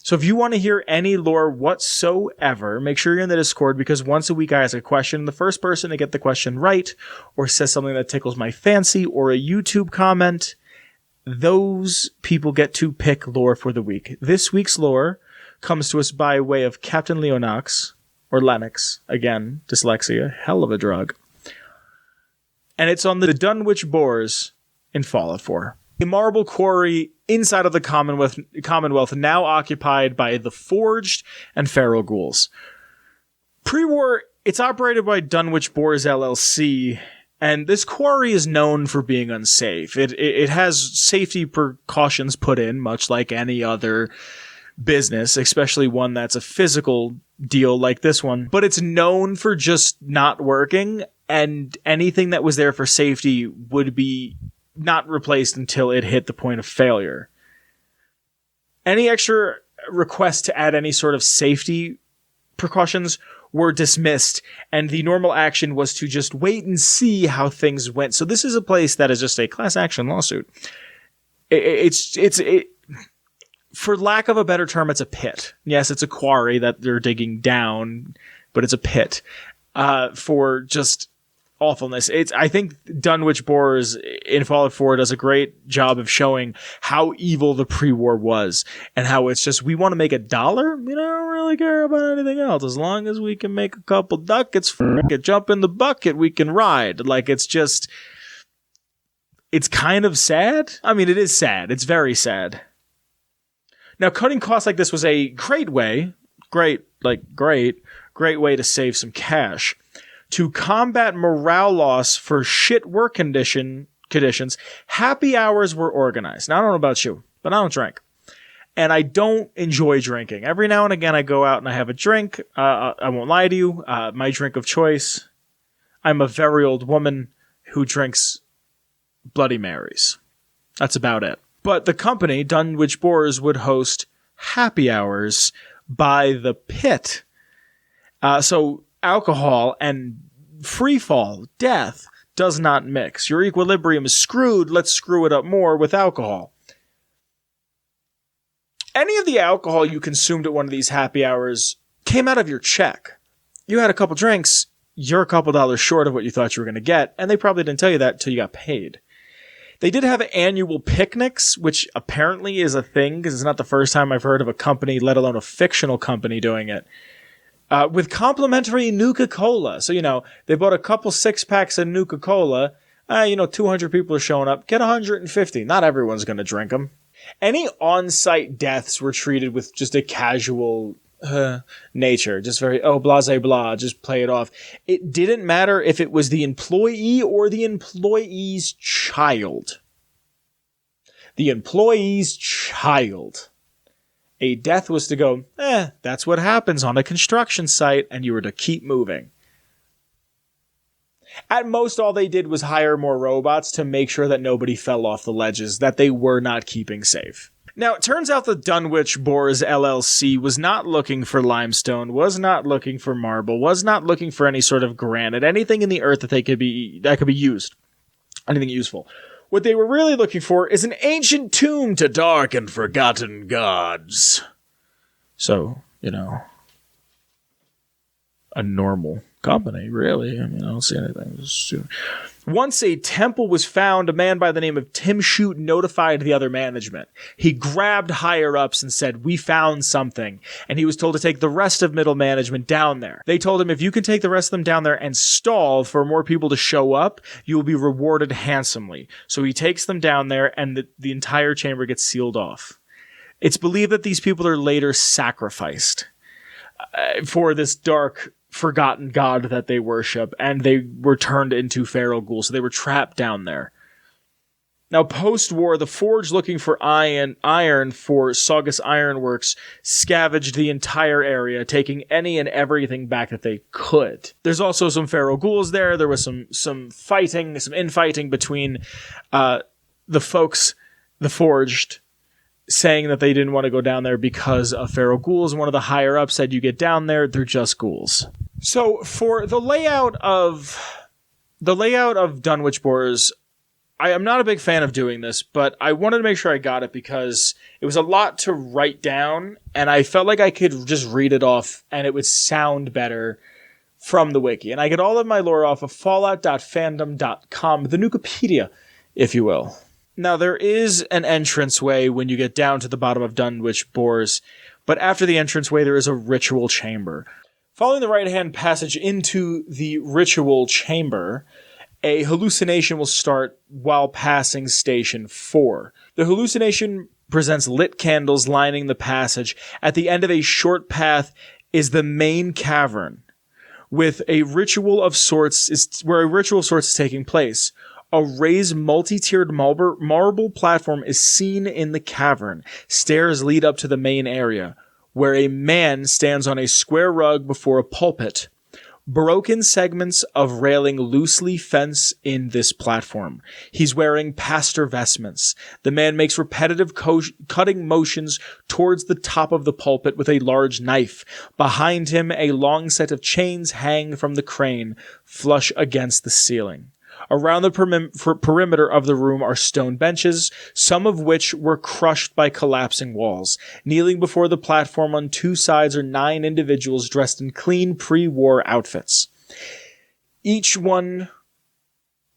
So if you want to hear any lore whatsoever, make sure you're in the Discord, because once a week I ask a question. The first person to get the question right, or says something that tickles my fancy, or a YouTube comment, those people get to pick lore for the week. This week's lore comes to us by way of Captain Leonox, or Lennox. Again, dyslexia, hell of a drug. And it's on the Dunwich Boars in Fallout 4. A marble quarry inside of the Commonwealth, now occupied by the Forged and Feral Ghouls. Pre-war, it's operated by Dunwich Boars LLC, and this quarry is known for being unsafe. It has safety precautions put in, much like any other business, especially one that's a physical deal like this one. But it's known for just not working, and anything that was there for safety would be not replaced until it hit the point of failure. Any extra requests to add any sort of safety precautions were dismissed, and the normal action was to just wait and see how things went. So this is a place that is just a class action lawsuit. It's for lack of a better term, it's a pit. Yes, it's a quarry that they're digging down, but it's a pit for just awfulness. I think Dunwich Boars in Fallout 4 does a great job of showing how evil the pre-war was, and how it's just, we want to make $1. We don't really care about anything else. As long as we can make a couple ducats, jump in the bucket, we can ride. Like, it's just, it's kind of sad. I mean, it is sad. It's very sad. Now, cutting costs like this was a great way to save some cash. To combat morale loss for shit work conditions, happy hours were organized. Now, I don't know about you, but I don't drink. And I don't enjoy drinking. Every now and again, I go out and I have a drink. I won't lie to you. My drink of choice, I'm a very old woman who drinks Bloody Marys. That's about it. But the company, Dunwich Boars, would host happy hours by the pit. So alcohol and free fall, death, does not mix. Your equilibrium is screwed. Let's screw it up more with alcohol. Any of the alcohol you consumed at one of these happy hours came out of your check. You had a couple drinks, you're a couple dollars short of what you thought you were going to get, and they probably didn't tell you that until you got paid. They did have annual picnics, which apparently is a thing, because it's not the first time I've heard of a company, let alone a fictional company, doing it. With complimentary Nuka-Cola. So, they bought a couple 6-packs of Nuka-Cola. 200 people are showing up. Get 150. Not everyone's going to drink them. Any on-site deaths were treated with just a casual nature. Just very, blase blah, just play it off. It didn't matter if it was the employee or the employee's child. The employee's child. A death was to go, that's what happens on a construction site, and you were to keep moving. At most, all they did was hire more robots to make sure that nobody fell off the ledges, that they were not keeping safe. Now, it turns out the Dunwich Boars LLC was not looking for limestone, was not looking for marble, was not looking for any sort of granite, anything in the earth that could be used, anything useful. What they were really looking for is an ancient tomb to dark and forgotten gods. So, a normal company, really. I mean, I don't see anything. Once a temple was found, a man by the name of Tim Shute notified the other management. He grabbed higher-ups and said, "We found something." And he was told to take the rest of middle management down there. They told him, if you can take the rest of them down there and stall for more people to show up, you will be rewarded handsomely. So he takes them down there, and the entire chamber gets sealed off. It's believed that these people are later sacrificed for this dark, forgotten god that they worship, and they were turned into feral ghouls, so they were trapped down there. Now, post-war, the Forge, looking for iron for Saugus Ironworks, scavenged the entire area, taking any and everything back that they could. There's also some feral ghouls there. There was some infighting between the folks, the Forged, saying that they didn't want to go down there because of feral ghouls. One of the higher-ups said, you get down there, they're just ghouls. So for the layout of Dunwich Boars, I am not a big fan of doing this, but I wanted to make sure I got it because it was a lot to write down, and I felt like I could just read it off and it would sound better from the wiki. And I get all of my lore off of fallout.fandom.com, the Nukipedia, if you will. Now, there is an entranceway when you get down to the bottom of Dunwich Boars, but after the entranceway, there is a ritual chamber. Following the right-hand passage into the ritual chamber, a hallucination will start while passing Station 4. The hallucination presents lit candles lining the passage. At the end of a short path is the main cavern, with a ritual of sorts is taking place. A raised multi-tiered marble platform is seen in the cavern. Stairs lead up to the main area, where a man stands on a square rug before a pulpit. Broken segments of railing loosely fence in this platform. He's wearing pastor vestments. The man makes repetitive cutting motions towards the top of the pulpit with a large knife. Behind him, a long set of chains hang from the crane, flush against the ceiling. Around the perimeter of the room are stone benches, some of which were crushed by collapsing walls. Kneeling before the platform on two sides are 9 individuals dressed in clean pre-war outfits. Each one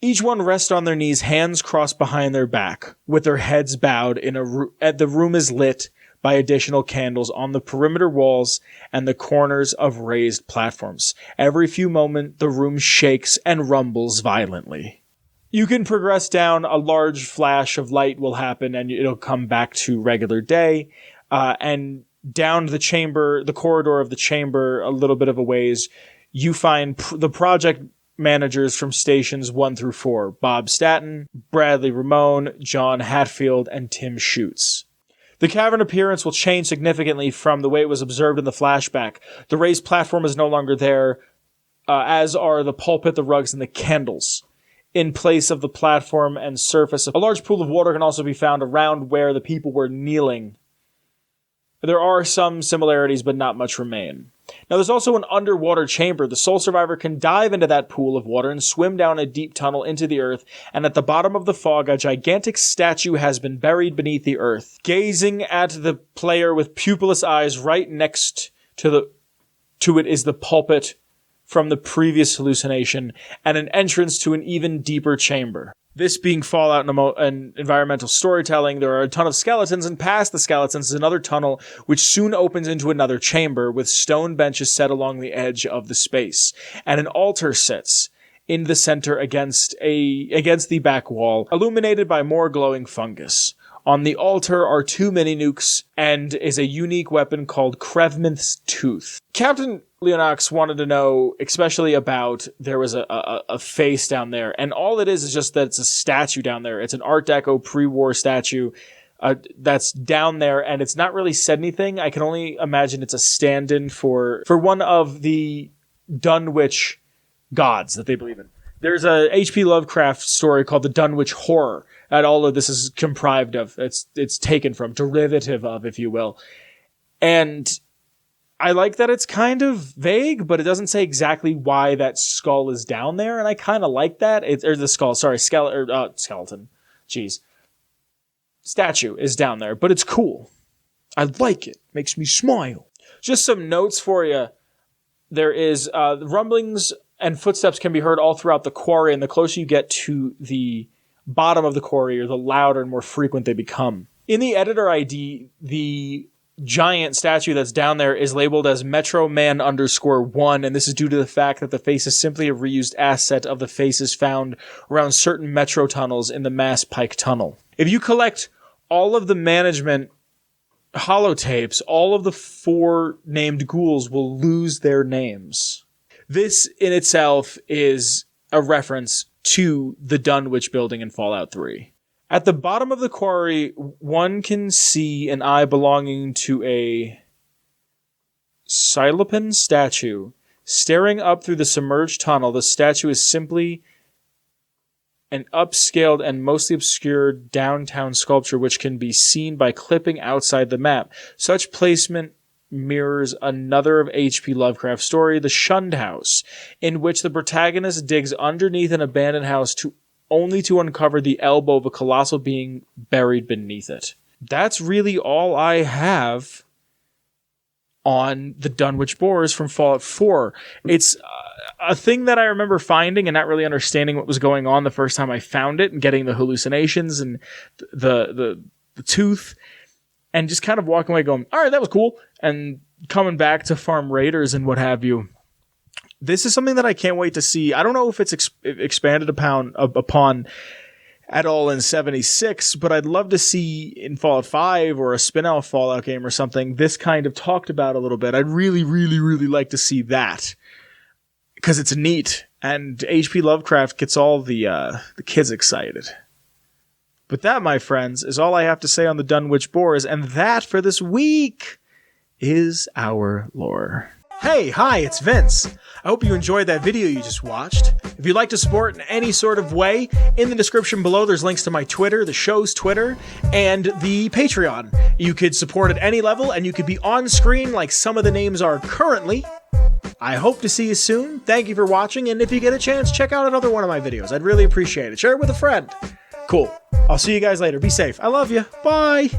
rests on their knees, hands crossed behind their back, with their heads bowed. The room is lit by additional candles on the perimeter walls and the corners of raised platforms. Every few moments, the room shakes and rumbles violently. You can progress down, a large flash of light will happen, and it'll come back to regular day. And down the corridor of the chamber, a little bit of a ways, you find the project managers from stations 1 through 4. Bob Staton, Bradley Ramone, John Hatfield, and Tim Schutz. The cavern appearance will change significantly from the way it was observed in the flashback. The raised platform is no longer there, as are the pulpit, the rugs, and the candles. In place of the platform and surface, a large pool of water can also be found around where the people were kneeling. There are some similarities, but not much remain. Now, there's also an underwater chamber. The sole survivor can dive into that pool of water and swim down a deep tunnel into the earth, and at the bottom of the fog, a gigantic statue has been buried beneath the earth. Gazing at the player with pupilless eyes, right next to it is the pulpit from the previous hallucination, and an entrance to an even deeper chamber. This being Fallout and environmental storytelling, there are a ton of skeletons, and past the skeletons is another tunnel, which soon opens into another chamber with stone benches set along the edge of the space. And an altar sits in the center against the back wall, illuminated by more glowing fungus. On the altar are 2 mini-nukes and is a unique weapon called Krevminth's Tooth. Captain Leonox wanted to know, especially about, there was a face down there, and all it is just that it's a statue down there. It's an Art Deco pre-war statue that's down there, and it's not really said anything. I can only imagine it's a stand-in for one of the Dunwich gods that they believe in. There's a H.P. Lovecraft story called the Dunwich Horror, and all of this is comprised of. It's taken from, derivative of, if you will. And I like that it's kind of vague, but it doesn't say exactly why that skull is down there, and I kind of like that. Skeleton. Jeez. Statue is down there, but it's cool. I like it. Makes me smile. Just some notes for you. There is rumblings and footsteps can be heard all throughout the quarry, and the closer you get to the bottom of the quarry, the louder and more frequent they become. In the editor ID, the giant statue that's down there is labeled as Metro Man _1, and this is due to the fact that the face is simply a reused asset of the faces found around certain metro tunnels in the Mass Pike Tunnel. If you collect all of the management holotapes, all of the 4 named ghouls will lose their names. This in itself is a reference to the Dunwich building in Fallout 3. At the bottom of the quarry, one can see an eye belonging to a Silopan statue. Staring up through the submerged tunnel, the statue is simply an upscaled and mostly obscured downtown sculpture which can be seen by clipping outside the map. Such placement mirrors another of H.P. Lovecraft's story, The Shunned House, in which the protagonist digs underneath an abandoned house to only to uncover the elbow of a colossal being buried beneath it. That's really all I have on the Dunwich Boars from Fallout 4. It's a thing that I remember finding and not really understanding what was going on the first time I found it, and getting the hallucinations and the tooth, and just kind of walking away going, all right, that was cool, and coming back to farm raiders and what have you. This is something that I can't wait to see. I don't know if it's expanded upon at all in 76, but I'd love to see in Fallout 5 or a spin-off Fallout game or something this kind of talked about a little bit. I'd really, really, really like to see that, because it's neat, and H.P. Lovecraft gets all the kids excited. But that, my friends, is all I have to say on the Dunwich Boars, and that for this week is our lore. Hey, hi, it's Vince. I hope you enjoyed that video you just watched. If you'd like to support in any sort of way, in the description below there's links to my Twitter, the show's Twitter, and the Patreon. You could support at any level, and you could be on screen like some of the names are currently. I hope to see you soon. Thank you for watching, and if you get a chance, check out another one of my videos. I'd really appreciate it. Share it with a friend. Cool. I'll see you guys later. Be safe. I love you. Bye.